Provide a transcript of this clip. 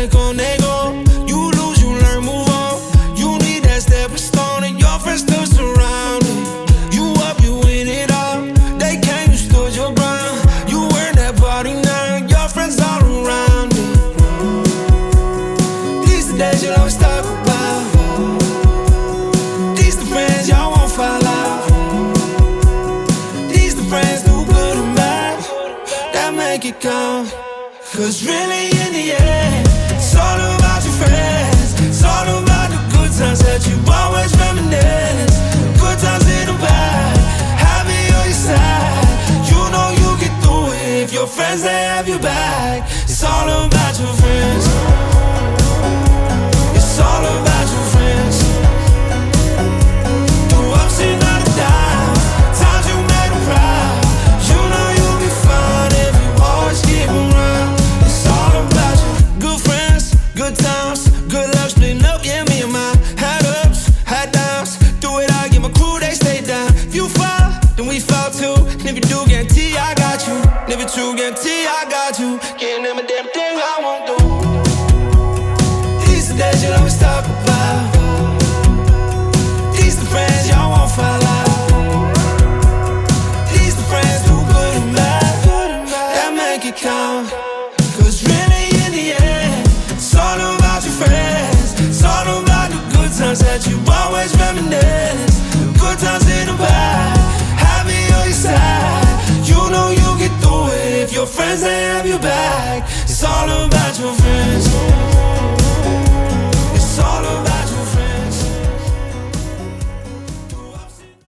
they go. You lose, you learn, move on. You need that stepping stone and your friends still surrounding. You up, you win it all. They came, you stood your ground. You were in that party now, your friends all around you. These the days you'll always talk about. These the friends y'all won't fall out. These the friends do good and bad that make it count. Cause really in the end, it's all about your friends. It's all about the good times that you always reminisce. Good times in the bad, happy on your side. You know you get through it if your friends, they have your back. It's all about your friends. It's all about your friends. Through ups and downs, times you made them proud. You know you'll be fine if you always keep them around. It's all about you. Good friends, good times, good love splitting up, yeah, me and mine. Had ups, had downs, through it all, yeah, my crew, they stay down. If you fall, then we fall too. And if you do, guarantee I got you. And if it's true, guarantee I got you. Can't name a damn thing I won't do. These the days you'll always talk about. These the friends y'all won't fall out. These the friends do good and bad that make it count. Cause really in the end, it's all about your friends. It's all about the good times that you always reminisce. Good times in the bad, happy on your side. You know you get through it if your friends, they have your back. It's all about